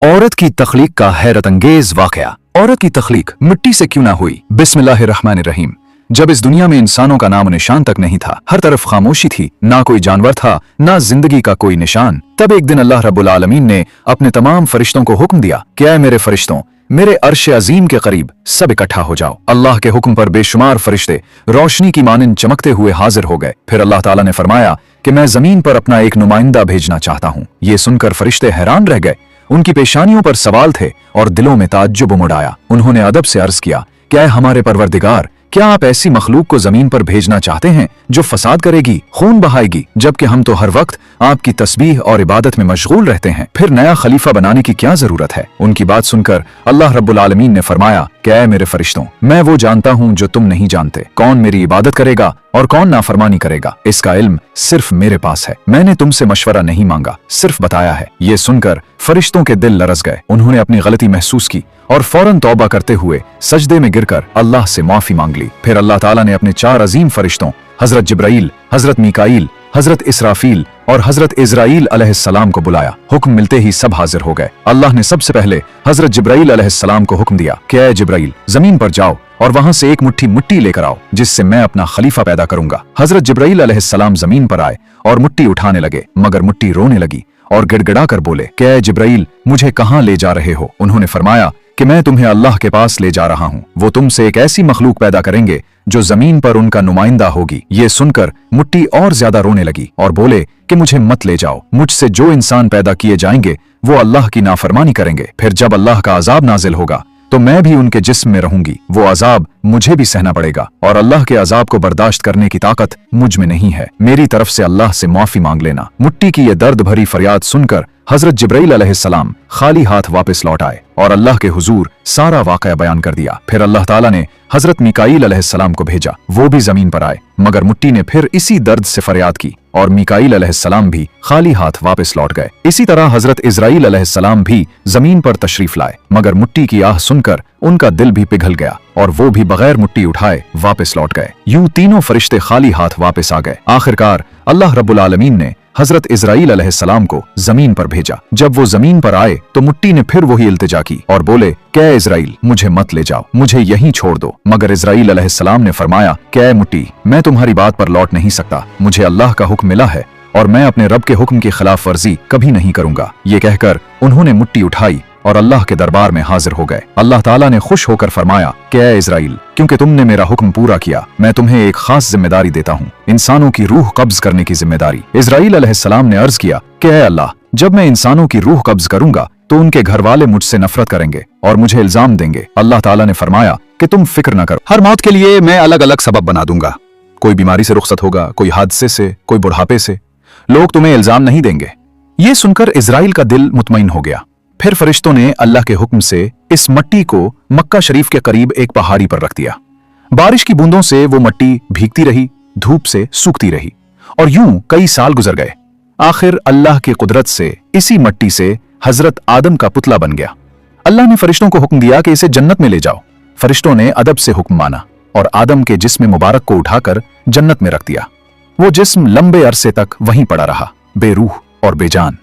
औरत की तख्लीक का हैरत अंगेज वाकया। औरत की तख्लीक मिट्टी से क्यों ना हुई। बिस्मिल्लाहिर्रहमानिर्रहीम। जब इस दुनिया में इंसानों का नाम निशान तक नहीं था, हर तरफ खामोशी थी, ना कोई जानवर था, ना जिंदगी का कोई निशान, तब एक दिन अल्लाह रब्बुल आलमीन ने अपने तमाम फरिश्तों को हुक्म दिया कि ऐ मेरे फरिश्तों, मेरे अर्श अजीम के करीब सब इकट्ठा हो जाओ। अल्लाह के हुक्म पर बेशुमार फरिश्ते रोशनी की मानिंद चमकते हुए हाजिर हो गए। फिर अल्लाह ताला ने फरमाया कि मैं जमीन पर अपना एक नुमाइंदा भेजना चाहता हूँ। ये सुनकर फरिश्ते हैरान रह गए। उनकी पेशानियों पर सवाल थे और दिलों में ताज्जुब उमड़ आया। उन्होंने अदब से अर्ज किया, क्या हमारे परवरदिगार, क्या आप ऐसी मखलूक को जमीन पर भेजना चाहते हैं जो फसाद करेगी, खून बहाएगी, जबकि हम तो हर वक्त आपकी तस्बीह और इबादत में मशगूल रहते हैं। फिर नया खलीफा बनाने की क्या जरूरत है। उनकी बात सुनकर अल्लाह रब्बुल आलमीन ने फरमाया कि ऐ मेरे फरिश्तों, मैं वो जानता हूँ जो तुम नहीं जानते, कौन मेरी इबादत करेगा और कौन नाफरमानी करेगा, इसका इल्म सिर्फ मेरे पास है। मैंने तुमसे मशवरा नहीं मांगा, सिर्फ बताया है। ये सुनकर फरिश्तों के दिल लरस गए। उन्होंने अपनी गलती महसूस की और फौरन तौबा करते हुए सजदे में गिरकर अल्लाह से माफी मांग ली। फिर अल्लाह ताला ने अपने 4 अजीम फरिश्तों हजरत जिब्राइल, हजरत मीकाईल, हजरत इसराफील और हजरत इजराइल अलैहिस्सलाम को बुलाया। हुक्म मिलते ही सब हाजिर हो गए। अल्लाह ने सबसे पहले हजरत जिब्राइल अलैहिस्सलाम को हुक्म दिया कि ऐ जिब्राइल, जमीन पर जाओ और वहां से एक मुट्ठी मिट्टी लेकर आओ, जिससे मैं अपना खलीफा पैदा करूंगा। हजरत जिब्राइल अलैहिस्सलाम जमीन पर आए और मिट्टी उठाने लगे, मगर मिट्टी रोने लगी और गिड़गिड़ा कर बोले कि ऐ जिब्राइल, मुझे कहां ले जा रहे हो। उन्होंने फरमाया कि मैं तुम्हें अल्लाह के पास ले जा रहा हूँ। वो तुमसे एक ऐसी मखलूक पैदा करेंगे जो जमीन पर उनका नुमाइंदा होगी। ये सुनकर मिट्टी और ज्यादा रोने लगी और बोले कि मुझे मत ले जाओ, मुझसे जो इंसान पैदा किए जाएंगे वो अल्लाह की नाफरमानी करेंगे। फिर जब अल्लाह का अजाब नाजिल होगा तो मैं भी उनके जिस्म में रहूंगी। वो अजाब मुझे भी सहना पड़ेगा और अल्लाह के अजाब को बर्दाश्त करने की ताकत मुझ में नहीं है। मेरी तरफ से अल्लाह से माफी मांग लेना। मिट्टी की ये दर्द भरी फरियाद सुनकर हजरत जिब्राइल अलैहिस्सलाम खाली हाथ वापस लौट आए और अल्लाह के हुजूर सारा वाकया बयान कर दिया। फिर अल्लाह ताला ने हजरत मीकाईल अलैहिस्सलाम को भेजा। वो भी जमीन पर आए, मगर मिट्टी ने फिर इसी दर्द से फरियाद की और मीकाईल अलैहिस्सलाम भी खाली हाथ वापस लौट गए। इसी तरह हजरत इजराइल अलैहिस्सलाम भी जमीन पर तशरीफ लाए, मगर मिट्टी की आह सुनकर उनका दिल भी पिघल गया और वो भी बगैर मिट्टी उठाए वापस लौट गए। यूं तीनों फरिश्ते खाली हाथ वापस आ गए। आखिरकार अल्लाह रब्बुल आलमीन ने हजरत इजराइल अलैहिस्सलाम को जमीन पर भेजा। जब वो जमीन पर आए तो मिट्टी ने फिर वही इल्तिजा की और बोले क्या इजराइल, मुझे मत ले जाओ, मुझे यहीं छोड़ दो। मगर इजराइल अलैहिस्सलाम ने फरमाया क्या मिट्टी, मैं तुम्हारी बात पर लौट नहीं सकता, मुझे अल्लाह का हुक्म मिला है और मैं अपने रब के हुक्म की खिलाफ वर्जी कभी नहीं करूंगा। ये कहकर उन्होंने मिट्टी उठाई और अल्लाह के दरबार में हाजिर हो गए। अल्लाह ताला ने खुश होकर फरमाया कि ऐ इजराइल, क्योंकि तुमने मेरा हुक्म पूरा किया, मैं तुम्हें एक खास जिम्मेदारी देता हूँ, इंसानों की रूह कब्ज करने की जिम्मेदारी। इजराइल अलैहिस्सलाम ने अर्ज किया कि ऐ अल्लाह, जब मैं इंसानों की रूह कब्ज करूंगा तो उनके घर वाले मुझसे नफरत करेंगे और मुझे इल्जाम देंगे। अल्लाह ताला ने फरमाया कि तुम फिक्र न करो, हर मौत के लिए मैं अलग अलग सबब बना दूंगा। कोई बीमारी से रुखसत होगा, कोई हादसे से, कोई बुढ़ापे से। लोग तुम्हें इल्जाम नहीं देंगे। ये सुनकर इजराइल का दिल मुतमईन हो गया। फिर फरिश्तों ने अल्लाह के हुक्म से इस मट्टी को मक्का शरीफ के करीब एक पहाड़ी पर रख दिया। बारिश की बूंदों से वो मट्टी भीगती रही, धूप से सूखती रही और यूं कई साल गुजर गए। आखिर अल्लाह की कुदरत से इसी मट्टी से हजरत आदम का पुतला बन गया। अल्लाह ने फरिश्तों को हुक्म दिया कि इसे जन्नत में ले जाओ। फरिश्तों ने अदब से हुक्म माना और आदम के जिस्म मुबारक को उठाकर जन्नत में रख दिया। वो जिस्म लंबे अरसे तक वहीं पड़ा रहा, बेरूह और बेजान।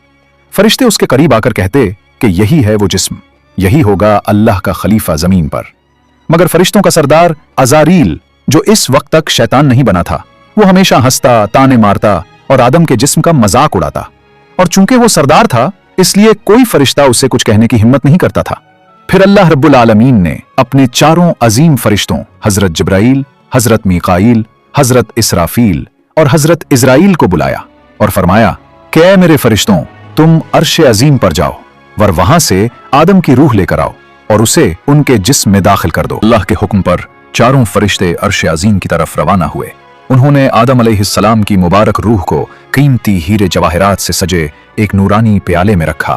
फरिश्ते उसके करीब आकर कहते कि यही है वो जिस्म, यही होगा अल्लाह का खलीफा जमीन पर। मगर फरिश्तों का सरदार अजारील, जो इस वक्त तक शैतान नहीं बना था, वो हमेशा हंसता, ताने मारता और आदम के जिस्म का मजाक उड़ाता। और चूंकि वो सरदार था, इसलिए कोई फरिश्ता उससे कुछ कहने की हिम्मत नहीं करता था। फिर अल्लाह रब्बुल आलमीन ने अपने 4 अजीम फरिश्तों हजरत जिब्राइल, हजरत मीकाईल, हजरत इसराफील और हजरत इजराइल को बुलाया और फरमाया कि ऐ मेरे फरिश्तों, तुम अर्श अजीम पर जाओ और वहां से आदम की रूह लेकर आओ और उसे उनके जिस्म में दाखिल कर दो। अल्लाह के हुक्म पर 4 फरिश्ते अर्श अजीम की तरफ रवाना हुए। उन्होंने आदम अलैहिस्सलाम की मुबारक रूह को कीमती हीरे जवाहरात से सजे एक नूरानी प्याले में रखा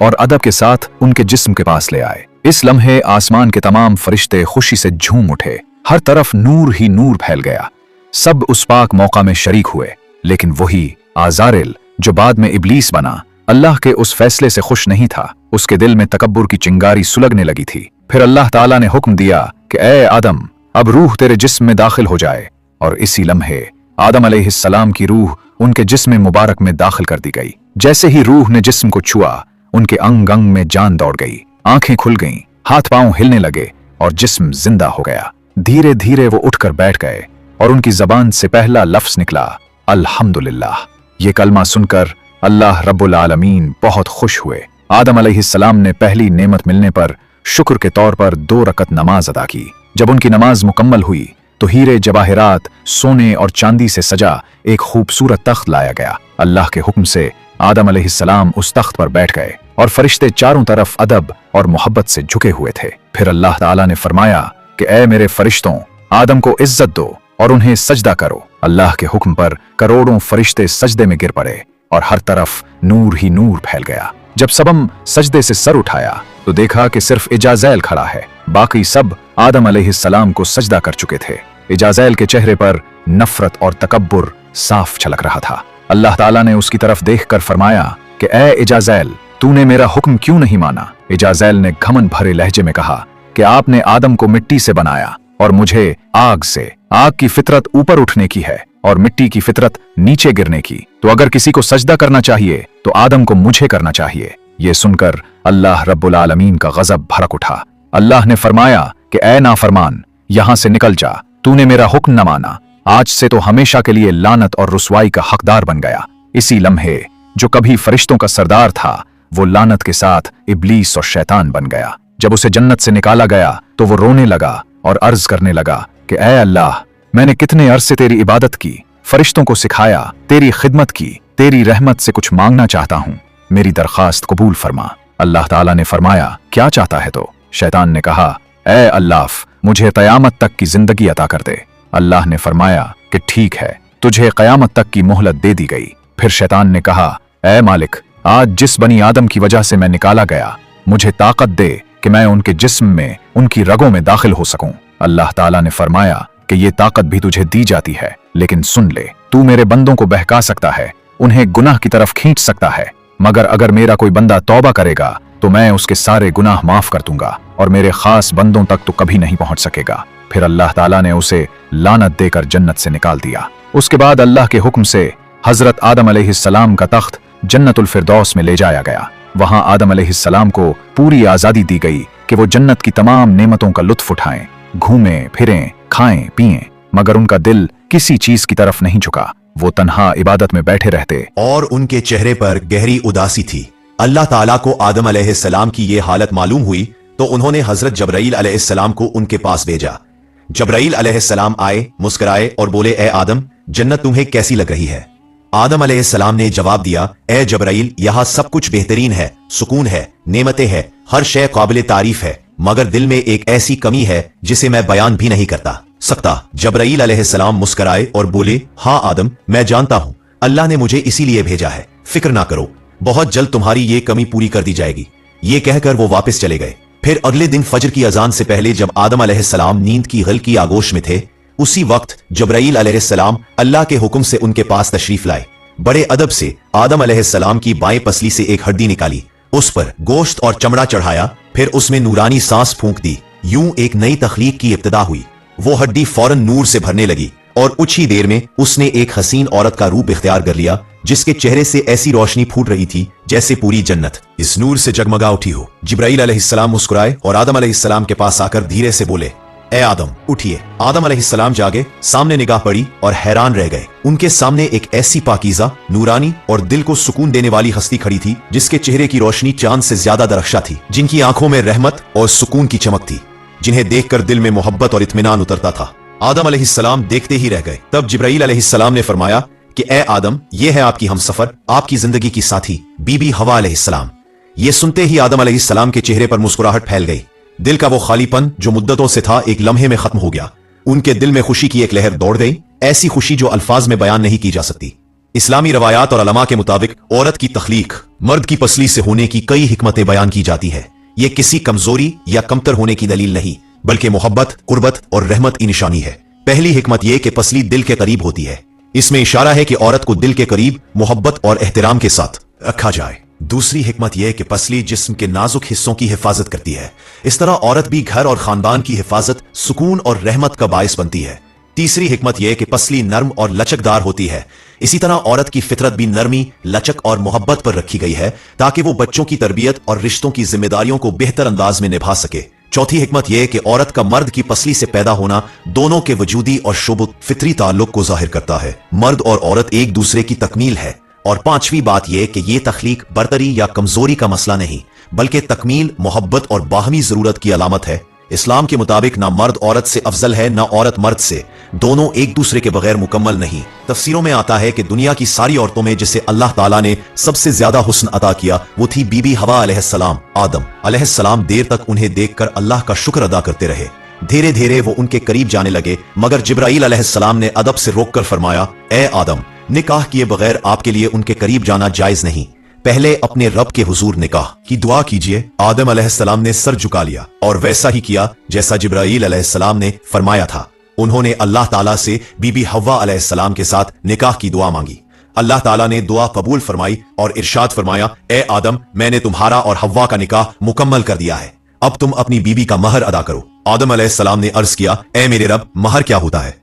और अदब के साथ उनके जिस्म के पास ले आए। इस लम्हे आसमान के तमाम फरिश्ते खुशी से झूम उठे। हर तरफ नूर ही नूर फैल गया। सब उस पाक मौका में शरीक हुए। लेकिन वही आजारिल, जो बाद में इब्लीस बना, अल्लाह के उस फैसले से खुश नहीं था। उसके दिल में तकब्बुर की चिंगारी सुलगने लगी थी। फिर अल्लाह ताला ने हुक्म दिया कि ऐ आदम, अब रूह तेरे जिस्म में दाखिल हो जाए। और इसी लम्हे आदम अलैहिस्सलाम की रूह उनके जिस्म मुबारक में दाखिल कर दी गई। जैसे ही रूह ने जिस्म को छुआ, उनके अंग अंग में जान दौड़ गई, आंखें खुल गईं, हाथ पांव हिलने लगे और जिस्म जिंदा हो गया। धीरे धीरे वो उठकर बैठ गए और उनकी जबान से पहला लफ्ज निकला, अल्हम्दुलिल्लाह। ये कलमा सुनकर अल्लाह रब्बुल आलमीन बहुत खुश हुए। आदम अलैहिस्सलाम ने पहली नेमत मिलने पर शुक्र के तौर पर 2 रकत नमाज अदा की। जब उनकी नमाज मुकम्मल हुई तो हीरे जवाहिरात, सोने और चांदी से सजा एक खूबसूरत तख्त लाया गया। अल्लाह के हुक्म से आदम अलैहिस्सलाम उस तख्त पर बैठ गए और फरिश्ते चारों तरफ अदब और मोहब्बत से झुके हुए थे। फिर अल्लाह ताला ने फरमाया कि ऐ मेरे फरिश्तों, आदम को इज्जत दो और उन्हें सजदा करो। अल्लाह के हुक्म पर करोड़ों फरिश्ते सजदे में गिर पड़े और हर तरफ नूर ही नूर फैल गया। जब सबम सजदे से सर उठाया तो देखा कि सिर्फ इजाज़ैल खड़ा है, बाकी सब आदम अलैहिस्सलाम को सजदा कर चुके थे। इजाज़ैल के चेहरे पर नफरत और तकब्बुर साफ झलक रहा था। अल्लाह ताला ने उसकी तरफ देखकर फरमाया कि ऐ इजाज़ैल, तूने मेरा हुक्म क्यों नहीं माना? इजाज़ैल ने घमंड भरे लहजे में कहा कि आपने आदम को मिट्टी से बनाया और मुझे आग से। आग की फितरत ऊपर उठने की है और मिट्टी की फितरत नीचे गिरने की, तो अगर किसी को सजदा करना चाहिए तो आदम को मुझे करना चाहिए। ये सुनकर अल्लाह रब्बुल आलमीन का गजब भड़क उठा। अल्लाह ने फरमाया कि ऐ नाफरमान, यहां से निकल जा, तूने मेरा हुक्म न माना, आज से तो हमेशा के लिए लानत और रुसवाई का हकदार बन गया। इसी लम्हे जो कभी फरिश्तों का सरदार था, वो लानत के साथ इब्लीस और शैतान बन गया। जब उसे जन्नत से निकाला गया तो वो रोने लगा और अर्ज करने लगा कि ऐ अल्लाह, मैंने कितने अरसे तेरी इबादत की, फरिश्तों को सिखाया, तेरी खिदमत की, तेरी रहमत से कुछ मांगना चाहता हूं, मेरी दरखास्त कबूल फरमा। अल्लाह ताला ने फरमाया, क्या चाहता है तो? शैतान ने कहा, ऐ अल्लाह, मुझे क़यामत तक की जिंदगी अता कर दे। अल्लाह ने फरमाया कि ठीक है, तुझे क़यामत तक की मोहलत दे दी गई। फिर शैतान ने कहा, ऐ मालिक, आज जिस बनी आदम की वजह से मैं निकाला गया, मुझे ताकत दे कि मैं उनके जिस्म में, उनकी रगों में दाखिल हो सकूं। अल्लाह ताला ने फरमाया कि ये ताकत भी तुझे दी जाती है, लेकिन सुन ले, तू मेरे बंदों को बहका सकता है, उन्हें गुनाह की तरफ खींच सकता है, मगर अगर मेरा कोई बंदा तौबा करेगा तो मैं उसके सारे गुनाह माफ कर दूंगा और मेरे खास बंदों तक तो कभी नहीं पहुंच सकेगा। फिर अल्लाह ताला ने उसे लानत देकर जन्नत से निकाल दिया। उसके बाद अल्लाह के हुक्म से हजरत आदम अलैहिस्सलाम का तख्त जन्नतुल फिरदौस में ले जाया गया। वहां आदम अलैहिस्सलाम को पूरी आजादी दी गई कि वो जन्नत की तमाम नेमतों का लुत्फ उठाएं, घूमें फिरें, खाएं पिएं, मगर उनका दिल किसी चीज की तरफ नहीं झुका। वो तन्हा इबादत में बैठे रहते और उनके चेहरे पर गहरी उदासी थी। अल्लाह ताला को आदम अलैहिस्सलाम की ये हालत मालूम हुई तो उन्होंने हजरत जबराइल अलैहिस्सलाम को उनके पास भेजा। जबराइल अलैहिस्सलाम आए, मुस्कुराए और बोले, ए आदम, जन्नत तुम्हें कैसी लग रही है? आदम अलैहिस्सलाम ने जवाब दिया, ए जबराइल, यहाँ सब कुछ बेहतरीन है, सुकून है, नेमतें हैं, हर शय काबिल तारीफ है, मगर दिल में एक ऐसी कमी है जिसे मैं बयान भी नहीं करता सकता। जबराइल अलैहिस्सलाम मुस्कुराए और बोले, हाँ आदम, मैं जानता हूँ, अल्लाह ने मुझे इसीलिए भेजा है, फिक्र ना करो, बहुत जल्द तुम्हारी ये कमी पूरी कर दी जाएगी। ये कहकर वो वापस चले गए। फिर अगले दिन फजर की अजान से पहले जब आदम अलैहिस्सलाम नींद की हल्की आगोश में थे, उसी वक्त जबराइल अलैहिस्सलाम अल्लाह के हुक्म से उनके पास तशरीफ लाए। बड़े अदब से आदम अलैहिस्सलाम की बाएं पसली से एक हड्डी निकाली, उस पर गोश्त और चमड़ा चढ़ाया, फिर उसमें नूरानी सांस फूंक दी। यूं एक नई तख्लीक की इब्तिदा हुई। वो हड्डी फौरन नूर से भरने लगी और कुछ ही देर में उसने एक हसीन औरत का रूप इख्तियार कर लिया, जिसके चेहरे से ऐसी रोशनी फूट रही थी जैसे पूरी जन्नत इस नूर से जगमगा उठी हो। जिब्राइल अलैहिस्सलाम मुस्कुराए और आदम अलैहिस्सलाम के पास आकर धीरे से बोले, ए आदम, उठिए। आदम अलैहिस्सलाम जागे, सामने निगाह पड़ी और हैरान रह गए। उनके सामने एक ऐसी पाकीज़ा, नूरानी और दिल को सुकून देने वाली हस्ती खड़ी थी जिसके चेहरे की रोशनी चांद से ज्यादा दरख्शा थी, जिनकी आंखों में रहमत और सुकून की चमक थी, जिन्हें देखकर दिल में मोहब्बत और इत्मीनान उतरता था। आदम अलैहिस्सलाम देखते ही रह गए। तब जिब्राइल अलैहिस्सलाम ने फरमाया कि ए आदम, ये है आपकी हमसफर, आपकी जिंदगी की साथी, बीबी हवा अलैहिस्सलाम। ये सुनते ही आदम अलैहिस्सलाम के चेहरे पर मुस्कुराहट फैल गई। दिल का वो खालीपन जो मुद्दतों से था, एक लम्हे में खत्म हो गया। उनके दिल में खुशी की एक लहर दौड़ गई, ऐसी खुशी जो अल्फाज में बयान नहीं की जा सकती। इस्लामी रवायात और अलमा के मुताबिक औरत की तख्लीक मर्द की पसली से होने की कई हिकमतें बयान की जाती है। ये किसी कमजोरी या कमतर होने की दलील नहीं, बल्कि मोहब्बत, कुर्बत और रहमत की निशानी है। पहली हिकमत यह कि पसली दिल के करीब होती है। इसमें इशारा है कि औरत को दिल के करीब मोहब्बत और एहतराम के साथ रखा जाए। दूसरी हिकमत यह कि पसली जिस्म के नाजुक हिस्सों की हिफाजत करती है। इस तरह औरत भी घर और खानदान की हिफाजत, सुकून और रहमत का बायस बनती है। तीसरी हिकमत यह कि पसली नर्म और लचकदार होती है। इसी तरह औरत की फितरत भी नरमी, लचक और मोहब्बत पर रखी गई है ताकि वो बच्चों की तरबियत और रिश्तों की जिम्मेदारियों को बेहतर अंदाज में निभा सके। चौथी हिकमत यह कि औरत का मर्द की पसली से पैदा होना दोनों के वजूदी और शुबुत फितरी ताल्लुक को जाहिर करता है। मर्द और औरत एक दूसरे की तकमील है। और पांचवी बात यह कि यह तख्लीक बरतरी या कमजोरी का मसला नहीं, बल्कि तकमील, मोहब्बत और बाहमी जरूरत की अलामत है। इस्लाम के मुताबिक ना मर्द औरत से अफजल है, ना औरत मर्द से। दोनों एक दूसरे के बगैर मुकम्मल नहीं। तफसीरों में आता है कि दुनिया की सारी औरतों में जिसे अल्लाह ताला ने सबसे ज्यादा हुस्न अता किया वो थी बीबी हवा अलैहिस्सलाम। आदम अलैहिस्सलाम देर तक उन्हें देखकर अल्लाह का शुक्र अदा करते रहे। धीरे धीरे वो उनके करीब जाने लगे, मगर जिब्राईल अलैहिस्सलाम ने अदब से रोककर फरमाया, ए आदम, निकाह किए बगैर आपके लिए उनके करीब जाना जायज नहीं। पहले अपने रब के हुजूर निकाह की दुआ कीजिए। आदम अलैहिस्सलाम ने सर झुका लिया और वैसा ही किया जैसा जिब्राईल अलैहिस्सलाम ने फरमाया था। उन्होंने अल्लाह ताला से बीबी हव्वा अलैहिस्सलाम के साथ निकाह की दुआ मांगी। अल्लाह ताला ने दुआ कबूल फरमाई और इरशाद फरमाया, ए आदम, मैंने तुम्हारा और हव्वा का निकाह मुकम्मल कर दिया है। अब तुम अपनी बीबी का महर अदा करो। आदम अलैहिस्सलाम ने अर्ज किया, ए मेरे रब, महर क्या होता है?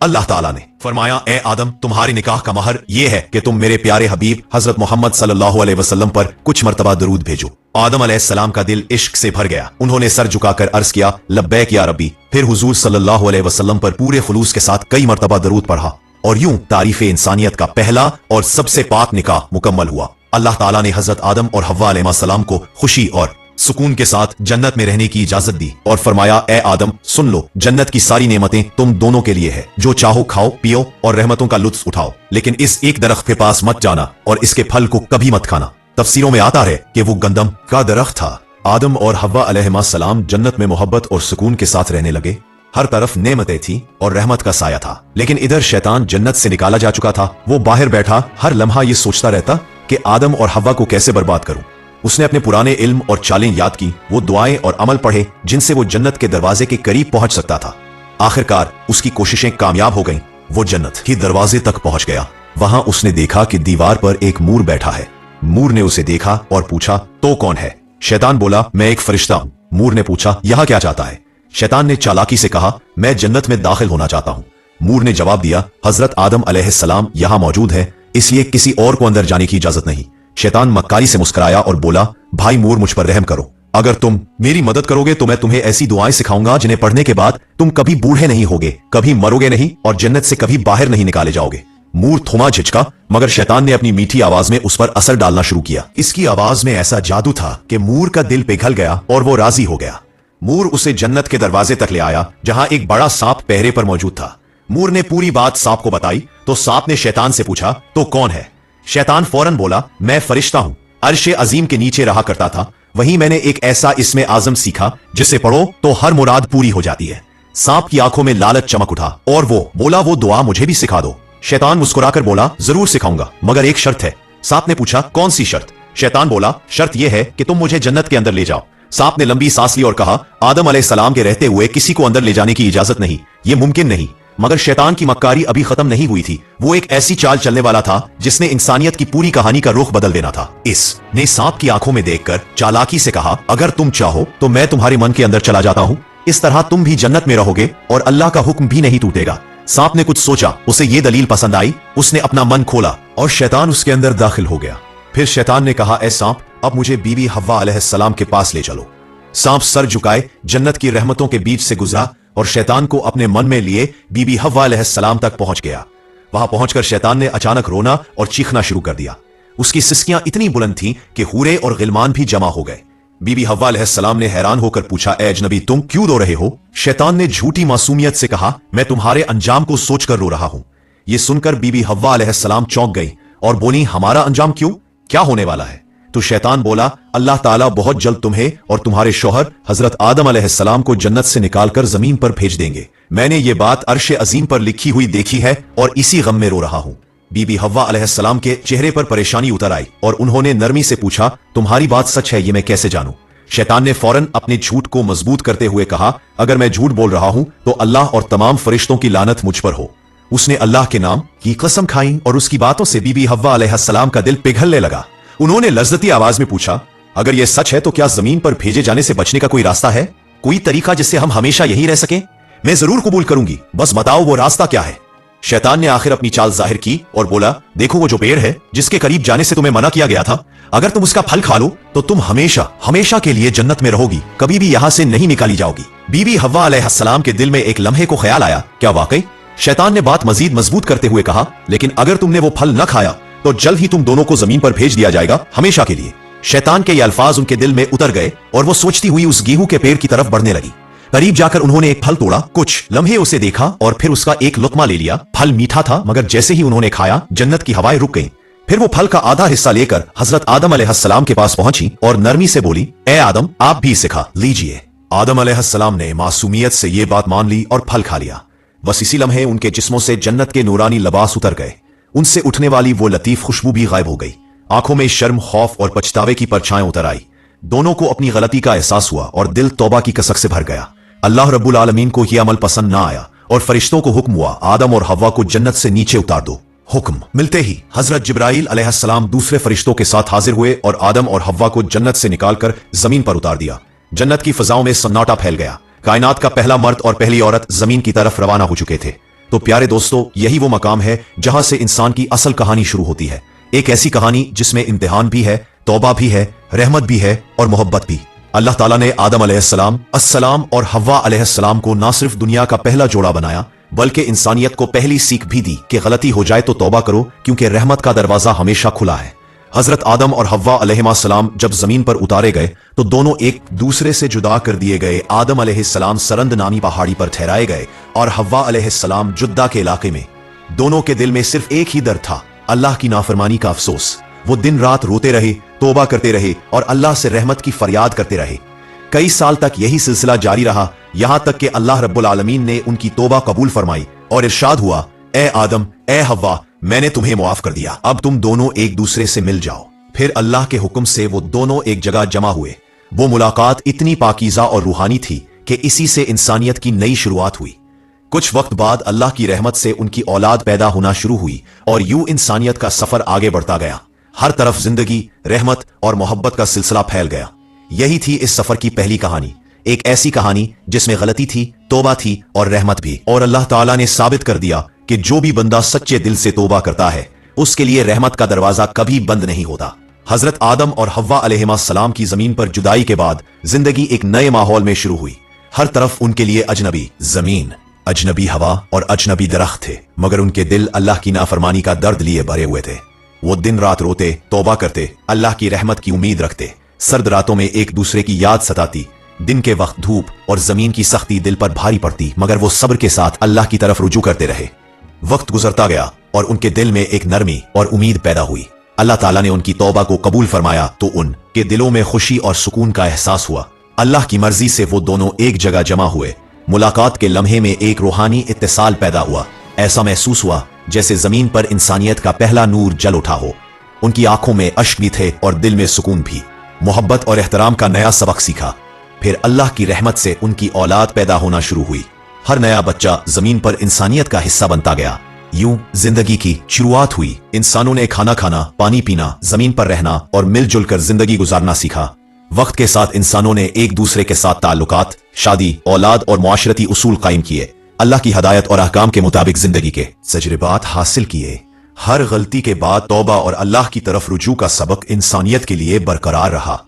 अल्लाह ताला ने फरमाया, ए आदम, तुम्हारी निकाह का महर यह है कि तुम मेरे प्यारे हबीब हजरत मोहम्मद सल्लल्लाहु अलैहि वसल्लम पर कुछ मर्तबा दरूद भेजो। आदम अलैहिस्सलाम का दिल इश्क से भर गया। उन्होंने सर झुकाकर अर्ज किया, लब्बैक या रब्बी। फिर हुजूर सल्लल्लाहु अलैहि वसल्लम पर पूरे खुलूस के साथ कई मर्तबा दरूद पढ़ा और यूं तारीफ इंसानियत का पहला और सबसे पाक निकाह मुकम्मल हुआ। अल्लाह ताला ने हजरत आदम और हव्वा अलैहिस्सलाम को खुशी और सुकून के साथ जन्नत में रहने की इजाजत दी और फरमाया, ए आदम, सुन लो, जन्नत की सारी नेमतें तुम दोनों के लिए है। जो चाहो खाओ पियो और रहमतों का लुत्फ उठाओ, लेकिन इस एक दरख्त के पास मत जाना और इसके फल को कभी मत खाना। तफसीरों में आता है कि वो गंदम का दरख्त था। आदम और हव्वा अलैहिस्सलाम जन्नत में मोहब्बत और सुकून के साथ रहने लगे। हर तरफ नेमतें थी और रहमत का साया था। लेकिन इधर शैतान जन्नत से निकाला जा चुका था। वो बाहर बैठा हर लम्हा ये सोचता रहता कि आदम और हव्वा को कैसे बर्बाद करूं। उसने अपने पुराने इल्म और चालें याद की, वो दुआएं और अमल पढ़े जिनसे वो जन्नत के दरवाजे के करीब पहुंच सकता था। आखिरकार उसकी कोशिशें कामयाब हो गईं। वो जन्नत के दरवाजे तक पहुंच गया। वहां उसने देखा कि दीवार पर एक मूर बैठा है। मूर ने उसे देखा और पूछा, तो कौन है? शैतान बोला, मैं एक फरिश्ता हूं। मूर ने पूछा, यहां क्या चाहता है? शैतान ने चालाकी से कहा, मैं जन्नत में दाखिल होना चाहता हूं। मूर ने जवाब दिया, हजरत आदम अलैहिस्सलाम यहां मौजूद है, इसलिए किसी और को अंदर जाने की इजाजत नहीं। शैतान मक्कारी से मुस्कुराया और बोला, भाई मूर, मुझ पर रहम करो। अगर तुम मेरी मदद करोगे तो मैं तुम्हें ऐसी दुआएं सिखाऊंगा जिन्हें पढ़ने के बाद तुम कभी बूढ़े नहीं होगे, कभी मरोगे नहीं और जन्नत से कभी बाहर नहीं निकाले जाओगे। मूर थोमा झिझका, मगर शैतान ने अपनी मीठी आवाज में उस पर असर डालना शुरू किया। इसकी आवाज में ऐसा जादू था कि मूर का दिल पिघल गया और वो राजी हो गया। मूर उसे जन्नत के दरवाजे तक ले आया जहां एक बड़ा सांप पहरे पर मौजूद था। मूर ने पूरी बात सांप को बताई तो सांप ने शैतान से पूछा, तो कौन है? शैतान फौरन बोला, मैं फरिश्ता हूं, अर्शे अजीम के नीचे रहा करता था। वहीं मैंने एक ऐसा इस्मे आजम सीखा जिसे पढ़ो तो हर मुराद पूरी हो जाती है। सांप की आंखों में लालच चमक उठा और वो बोला, वो दुआ मुझे भी सिखा दो। शैतान मुस्कुराकर बोला, जरूर सिखाऊंगा, मगर एक शर्त है। सांप ने पूछा, कौन सी शर्त? शैतान बोला, शर्त यह है कि तुम मुझे जन्नत के अंदर ले जाओ। सांप ने लंबी सांस ली और कहा, आदम अलैहिस्सलाम के रहते हुए किसी को अंदर ले जाने की इजाजत नहीं, यह मुमकिन नहीं। मगर शैतान की मक्कारी अभी खत्म नहीं हुई थी। वो एक ऐसी चाल चलने वाला था जिसने इंसानियत की पूरी कहानी का रुख बदल देना था। इसने सांप की आंखों में देखकर चालाकी से कहा, अगर तुम चाहो तो मैं तुम्हारे मन के अंदर चला जाता हूं, इस तरह तुम भी जन्नत में रहोगे और अल्लाह का हुक्म भी नहीं टूटेगा। सांप ने कुछ सोचा, उसे ये दलील पसंद आई। उसने अपना मन खोला और शैतान उसके अंदर दाखिल हो गया। फिर शैतान ने कहा, ए सांप, अब मुझे बीबी हव्वा अलैहिस्सलाम के पास ले चलो। सांप सर झुकाए जन्नत की रहमतों के बीच से गुजरा और शैतान को अपने मन में लिए बीबी हव्वा अलैहिस्सलाम तक पहुंच गया। वहां पहुंचकर शैतान ने अचानक रोना और चीखना शुरू कर दिया। उसकी सिसकियां इतनी बुलंद थीं कि हूरे और गिलमान भी जमा हो गए। बीबी हव्वा अलैहिस्सलाम ने हैरान होकर पूछा, ए अजनबी, तुम क्यों रो रहे हो? शैतान ने झूठी मासूमियत से कहा, मैं तुम्हारे अंजाम को सोचकर रो रहा हूं। यह सुनकर बीबी हव्वा अलैहिस्सलाम चौंक गई और बोली, हमारा अंजाम क्यों? क्या होने वाला है? तो शैतान बोला, अल्लाह ताला बहुत जल्द तुम्हें और तुम्हारे शौहर हजरत आदम अलैहिस्सलाम को जन्नत से निकालकर जमीन पर भेज देंगे। मैंने ये बात अर्शे अजीम पर लिखी हुई देखी है और इसी गम में रो रहा हूं। बीबी हव्वा अलैहिस्सलाम के चेहरे पर परेशानी उतर आई और उन्होंने नरमी से पूछा, तुम्हारी बात सच है, ये मैं कैसे जानूं? शैतान ने फौरन अपने झूठ को मजबूत करते हुए कहा, अगर मैं झूठ बोल रहा हूं तो अल्लाह और तमाम फरिश्तों की लानत मुझ पर हो। उसने अल्लाह के नाम की कसम खाई और उसकी बातों से बीबी हव्वा अलैहिस्सलाम का दिल पिघलने लगा। उन्होंने लज्जती आवाज में पूछा, अगर यह सच है तो क्या जमीन पर भेजे जाने से बचने का कोई रास्ता है? कोई तरीका जिससे हम हमेशा यहीं रह सकें? मैं जरूर कबूल करूंगी, बस बताओ वो रास्ता क्या है। शैतान ने आखिर अपनी चाल जाहिर की और बोला, देखो वो जो पेड़ है जिसके करीब जाने से तुम्हें मना किया गया था, अगर तुम उसका फल खा लो तो तुम हमेशा हमेशा के लिए जन्नत में रहोगी, कभी भी यहां से नहीं निकाली जाओगी। बीबी हव्वा अलैहिस्सलाम के दिल में एक लम्हे को ख्याल आया, क्या वाकई? शैतान ने बात मजीद मजबूत करते हुए कहा, लेकिन अगर तुमने वो फल न खाया तो जल्द ही तुम दोनों को जमीन पर भेज दिया जाएगा, हमेशा के लिए। शैतान के ये अल्फाज उनके दिल में उतर गए और वो सोचती हुई उस गेहूं के पेड़ की तरफ बढ़ने लगी। करीब जाकर उन्होंने एक फल तोड़ा, कुछ लम्हे उसे देखा और फिर उसका एक लुत्मा ले लिया। फल मीठा था, मगर जैसे ही उन्होंने खाया जन्नत की हवाएं रुक गईं। फिर वो फल का आधा हिस्सा लेकर हजरत आदम अलैहिस्सलाम के पास पहुंची और नरमी से बोली, ए आदम, आप भी इसे खा लीजिए। आदम अलैहिस्सलाम ने मासूमियत से ये बात मान ली और फल खा लिया। बस इसी लम्हे उनके जिस्मों से जन्नत के नूरानी लिबास उतर गए, उनसे उठने वाली वो लतीफ खुशबू भी गायब हो गई। आंखों में शर्म, खौफ और पछतावे की परछाएं उतर आई। दोनों को अपनी गलती का एहसास हुआ और दिल तौबा की कसक से भर गया। अल्लाह रब्बुल आलमीन को यह अमल पसंद ना आया और फरिश्तों को हुक्म हुआ, आदम और हव्वा को जन्नत से नीचे उतार दो। हुक्म मिलते ही हजरत जिब्राइल अलैहिस्सलाम दूसरे फरिश्तों के साथ हाजिर हुए और आदम और हव्वा को जन्नत से निकालकर जमीन पर उतार दिया। जन्नत की फजाओं में सन्नाटा फैल गया। कायनात का पहला मर्द और पहली औरत जमीन की तरफ रवाना हो चुके थे। तो प्यारे दोस्तों, यही वो मकाम है जहां से इंसान की असल कहानी शुरू होती है। एक ऐसी कहानी जिसमें इम्तिहान भी है, तौबा भी है, रहमत भी है और मोहब्बत भी। अल्लाह ताला ने आदम अलैहिस्सलाम और हव्वा अलैहिस्सलाम को ना सिर्फ दुनिया का पहला जोड़ा बनाया, बल्कि इंसानियत को पहली सीख भी दी कि गलती हो जाए तो तौबा करो, क्योंकि रहमत का दरवाजा हमेशा खुला है। हजरत आदम और हव्वा अलैहिस्सलाम जब जमीन पर उतारे गए तो दोनों एक दूसरे से जुदा कर दिए गए। आदम अलैहिस्सलाम सरंद नामी पहाड़ी पर ठहराए गए और हव्वा अलैहिस्सलाम जुद्दा के इलाके में। दोनों के दिल में सिर्फ एक ही दर्द था, अल्लाह की नाफरमानी का अफसोस। वो दिन रात रोते रहे, तौबा करते रहे और अल्लाह से रहमत की फरियाद करते रहे। कई साल तक यही सिलसिला जारी रहा, यहां तक कि अल्लाह रब्बुल आलमीन ने उनकी तौबा कबूल फरमाई और इरशाद हुआ, ए आदम, ए हव्वा, मैंने तुम्हें मुआफ कर दिया, अब तुम दोनों एक दूसरे से मिल जाओ। फिर अल्लाह के हुक्म से वो दोनों एक जगह जमा हुए। वो मुलाकात इतनी पाकीज़ा और रूहानी थी कि इसी से इंसानियत की नई शुरुआत हुई। कुछ वक्त बाद अल्लाह की रहमत से उनकी औलाद पैदा होना शुरू हुई और यूं इंसानियत का सफर आगे बढ़ता गया। हर तरफ जिंदगी, रहमत और मोहब्बत का सिलसिला फैल गया। यही थी इस सफर की पहली कहानी, एक ऐसी कहानी जिसमें गलती थी, तौबा थी और रहमत भी। और अल्लाह ताला ने साबित कर दिया कि जो भी बंदा सच्चे दिल से तौबा करता है उसके लिए रहमत का दरवाजा कभी बंद नहीं होता। हजरत आदम और हव्वा अलैहिस्सलाम की जमीन पर जुदाई के बाद जिंदगी एक नए माहौल में शुरू हुई। हर तरफ उनके लिए अजनबी जमीन, अजनबी हवा और अजनबी दरख्त थे, मगर उनके दिल अल्लाह की नाफरमानी का दर्द लिए भरे हुए थे। वो दिन रात रोते, तौबा करते, अल्लाह की रहमत की उम्मीद रखते। सर्द रातों में एक दूसरे की याद सताती, दिन के वक्त धूप और जमीन की सख्ती दिल पर भारी पड़ती, मगर वो सब्र के साथ अल्लाह की तरफ रुजू करते रहे। वक्त गुजरता गया और उनके दिल में एक नरमी और उम्मीद पैदा हुई। अल्लाह ताला ने उनकी तौबा को कबूल फरमाया तो उनके दिलों में खुशी और सुकून का एहसास हुआ। अल्लाह की मर्जी से वो दोनों एक जगह जमा हुए। मुलाकात के लम्हे में एक रूहानी इत्तिसाल पैदा हुआ। ऐसा महसूस हुआ जैसे जमीन पर इंसानियत का पहला नूर जल उठा हो। उनकी आंखों में अश्क भी थे और दिल में सुकून भी। मोहब्बत और एहतराम का नया सबक सीखा। फिर अल्लाह की रहमत से उनकी औलाद पैदा होना शुरू हुई। हर नया बच्चा जमीन पर इंसानियत का हिस्सा बनता गया। यूं जिंदगी की शुरुआत हुई। इंसानों ने खाना खाना, पानी पीना, जमीन पर रहना और मिलजुल कर जिंदगी गुजारना सीखा। वक्त के साथ इंसानों ने एक दूसरे के साथ ताल्लुकात, शादी, औलाद और मुआशरती उसूल कायम किए। अल्लाह की हदायत और अहकाम के मुताबिक जिंदगी के तजर्बात हासिल किए। हर गलती के बाद तौबा और अल्लाह की तरफ रुजू का सबक इंसानियत के लिए बरकरार रहा।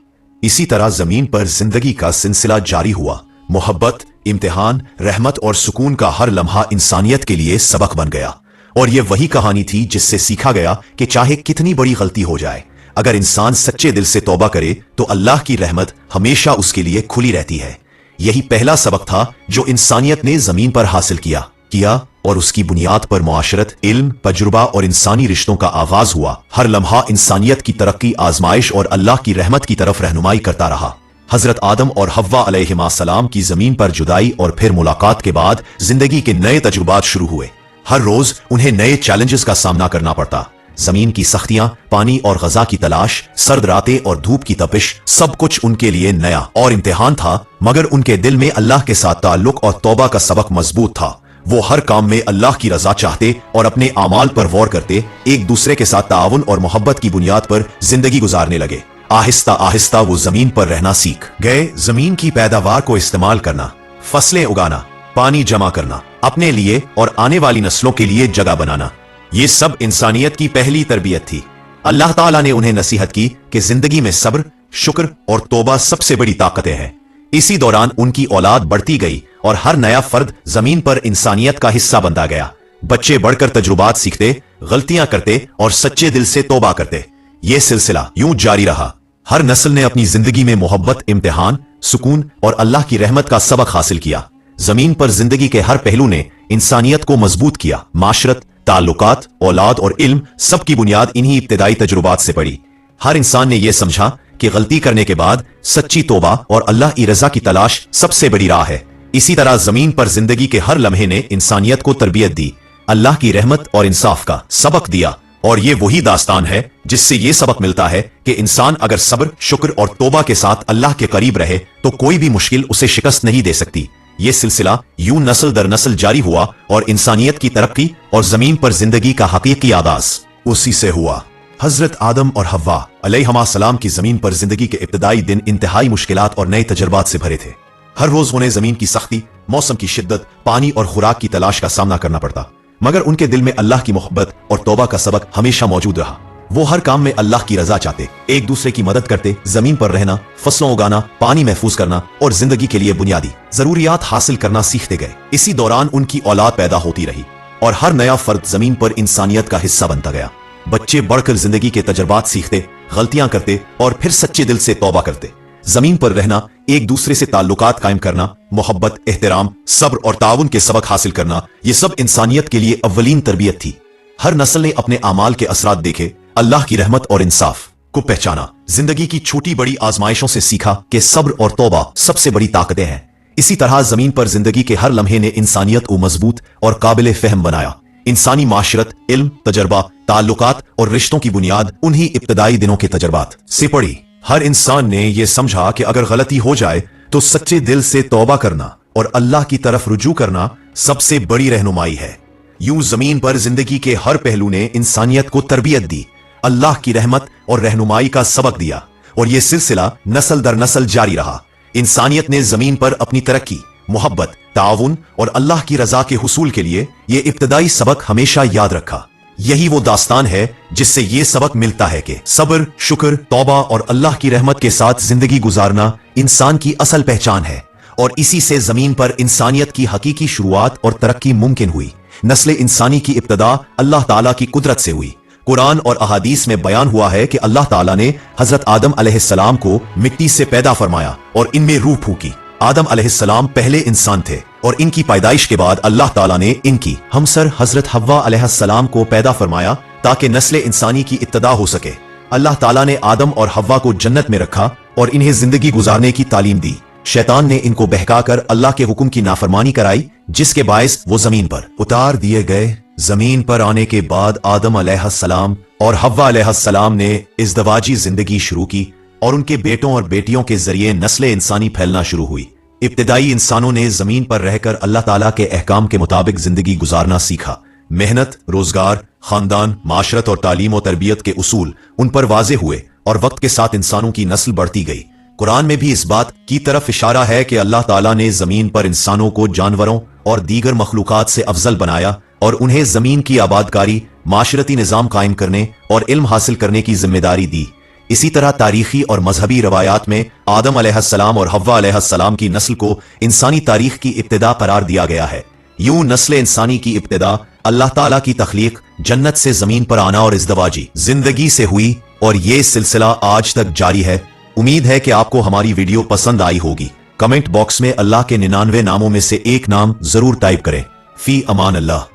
इसी तरह जमीन पर जिंदगी का सिलसिला जारी हुआ। मोहब्बत, इम्तिहान, रहमत और सुकून का हर लम्हा इंसानियत के लिए सबक बन गया। और यह वही कहानी थी जिससे सीखा गया कि चाहे कितनी बड़ी गलती हो जाए, अगर इंसान सच्चे दिल से तौबा करे तो अल्लाह की रहमत हमेशा उसके लिए खुली रहती है। यही पहला सबक था जो इंसानियत ने जमीन पर हासिल किया और उसकी बुनियाद पर मुआशरत, इल्म, तजुर्बा और इंसानी रिश्तों का आगाज हुआ। हर लम्हा इंसानियत की तरक्की, आजमाइश और अल्लाह की रहमत की तरफ रहनुमाई करता रहा। हजरत आदम और हव्वा अलैहिस्सलाम की जमीन पर जुदाई और फिर मुलाकात के बाद जिंदगी के नए तजुर्बात शुरू हुए। हर रोज उन्हें नए चैलेंजेस का सामना करना पड़ता। जमीन की सख्तियां, पानी और गजा की तलाश, सर्द रातें और धूप की तपिश, सब कुछ उनके लिए नया और इम्तिहान था। मगर उनके दिल में अल्लाह के साथ ताल्लुक और तौबा का सबक मजबूत था। वो हर काम में अल्लाह की रजा चाहते और अपने आमाल पर गौर करते। एक दूसरे के साथ ताउन और मोहब्बत की बुनियाद पर जिंदगी गुजारने लगे। आहिस्ता आहिस्ता वो जमीन पर रहना सीख गए। जमीन की पैदावार को इस्तेमाल करना, फसलें उगाना, पानी जमा करना, अपने लिए और आने वाली नस्लों के लिए जगह बनाना, ये सब इंसानियत की पहली तरबियत थी। अल्लाह ताला ने उन्हें नसीहत की कि जिंदगी में सब्र, शुक्र और तौबा सबसे बड़ी ताकतें हैं। इसी दौरान उनकी औलाद बढ़ती गई और हर नया फर्द जमीन पर इंसानियत का हिस्सा बनता गया। बच्चे बढ़कर तजुर्बात सीखते, गलतियां करते और सच्चे दिल से तौबा करते। यह सिलसिला यूं जारी रहा। हर नस्ल ने अपनी जिंदगी में मोहब्बत, इम्तिहान, सुकून और अल्लाह की रहमत का सबक हासिल किया। जमीन पर जिंदगी के हर पहलू ने इंसानियत को मजबूत किया। माशरत, ताल्लुकात, औलाद और इल्म सबकी बुनियाद इन्हीं इब्तिदाई तजुर्बात से पड़ी। हर इंसान ने यह समझा कि गलती करने के बाद सच्ची तौबा और अल्लाह की रजा की तलाश सबसे बड़ी राह है। इसी तरह जमीन पर जिंदगी के हर लम्हे ने इंसानियत को तरबियत दी, अल्लाह की रहमत और इंसाफ का सबक दिया। और ये वही दास्तान है जिससे ये सबक मिलता है कि इंसान अगर सब्र, शुक्र और तौबा के साथ अल्लाह के करीब रहे तो कोई भी मुश्किल उसे शिकस्त नहीं दे सकती। ये सिलसिला यूं नस्ल दर नस्ल जारी हुआ और इंसानियत की तरक्की और जमीन पर जिंदगी का हकीकी आगाज उसी से हुआ। हजरत आदम और हव्वा अलैहिस्सलाम की जमीन पर जिंदगी के इब्तिदाई दिन इंतहाई मुश्किलात और नए तजर्बात से भरे थे। हर रोज उन्हें जमीन की सख्ती, मौसम की शिद्दत, पानी और खुराक की तलाश का सामना करना पड़ता, मगर उनके दिल में अल्लाह की मोहब्बत और तौबा का सबक हमेशा मौजूद रहा। वो हर काम में अल्लाह की रजा चाहते, एक दूसरे की मदद करते, जमीन पर रहना, फसलों उगाना, पानी महफूज करना और जिंदगी के लिए बुनियादी जरूरियात हासिल करना सीखते गए। इसी दौरान उनकी औलाद पैदा होती रही और हर नया फर्द जमीन पर इंसानियत का हिस्सा बनता गया। बच्चे बढ़कर जिंदगी के तजर्बात सीखते, गलतियां करते और फिर सच्चे दिल से तौबा करते। जमीन पर रहना, एक दूसरे से ताल्लुकात कायम करना, मोहब्बत, एहतराम, सब्र और ताउन के सबक हासिल करना, ये सब इंसानियत के लिए अव्वलीन तरबियत थी। हर नस्ल ने अपने आमाल के असरात देखे, अल्लाह की रहमत और इंसाफ को पहचाना, जिंदगी की छोटी बड़ी आजमाइशों से सीखा कि सब्र और तौबा सबसे बड़ी ताकतें हैं। इसी तरह जमीन पर जिंदगी के हर लम्हे ने इंसानियत को मजबूत और काबिल फहम बनाया। इंसानी माशरत, इल्म, तजर्बा, ताल्लुकात और रिश्तों की बुनियाद उन्हीं इब्तिदाई दिनों के तजर्बात से पड़ी। हर इंसान ने यह समझा कि अगर गलती हो जाए तो सच्चे दिल से तौबा करना और अल्लाह की तरफ रुजू करना सबसे बड़ी रहनुमाई है। यूं जमीन पर जिंदगी के हर पहलू ने इंसानियत को तरबियत दी, अल्लाह की रहमत और रहनुमाई का सबक दिया और यह सिलसिला नस्ल दर नस्ल जारी रहा। इंसानियत ने जमीन पर अपनी तरक्की, मोहब्बत, ताउन और अल्लाह की रजा के हुसूल के लिए यह इब्तिदाई सबक हमेशा याद रखा। यही वो दास्तान है जिससे ये सबक मिलता है कि सब्र, शुक्र, तौबा और अल्लाह की रहमत के साथ जिंदगी गुजारना इंसान की असल पहचान है और इसी से जमीन पर इंसानियत की हकीकी शुरुआत और तरक्की मुमकिन हुई। नस्ल इंसानी की इब्तिदा अल्लाह ताला की कुदरत से हुई। कुरान और अहादीस में बयान हुआ है कि अल्लाह ताला ने हजरत आदम अलैहिस्सलाम को मिट्टी से पैदा फरमाया और इनमें रूह फूकी। आदम अलैहिस्सलाम पहले इंसान थे और इनकी पैदाइश के बाद अल्लाह ताला ने इनकी हमसर हजरत हव्वा अलैहिस्सलाम को पैदा फरमाया ताकि नस्ल इंसानी की इब्तिदा हो सके। अल्लाह ताला ने आदम और हव्वा को जन्नत में रखा और इन्हें जिंदगी गुजारने की तालीम दी। शैतान ने इनको बहकाकर अल्लाह के हुक्म की नाफरमानी कराई, जिसके बायस वो जमीन पर उतार दिए गए। जमीन पर आने के बाद आदम अलैहिस्सलाम और हव्वा अलैहिस्सलाम ने इज़्दवाजी जिंदगी शुरू की और उनके बेटों और बेटियों के जरिए नस्ल इंसानी फैलना शुरू हुई। इब्तिदाई इंसानों ने जमीन पर रहकर अल्लाह ताला के अहकाम के मुताबिक जिंदगी गुजारना सीखा। मेहनत, रोजगार, खानदान, माशरत और तालीम और तरबियत के उसूल उन पर वाजे हुए और वक्त के साथ इंसानों की नस्ल बढ़ती गई। कुरान में भी इस बात की तरफ इशारा है कि अल्लाह ताला ने जमीन पर इंसानों को जानवरों और दीगर मखलूकात से अफजल बनाया और उन्हें जमीन की आबादकारी, माशरती निज़ाम कायम करने और इल्म हासिल करने की जिम्मेदारी दी। इसी तरह तारीखी और मजहबी रवायात में आदम अलैहिस्सलाम और हव्वा अलैहिस्सलाम की नस्ल को इंसानी तारीख की इब्तिदा करार दिया गया है। यूं नस्ल इंसानी की इब्तिदा अल्लाह ताला की तख्लीक, जन्नत से जमीन पर आना और इज़्दवाजी जिंदगी से हुई और ये सिलसिला आज तक जारी है। उम्मीद है कि आपको हमारी वीडियो पसंद आई होगी। कमेंट बॉक्स में अल्लाह के 99 नामों में से एक नाम जरूर टाइप करें। फी अमान अल्लाह।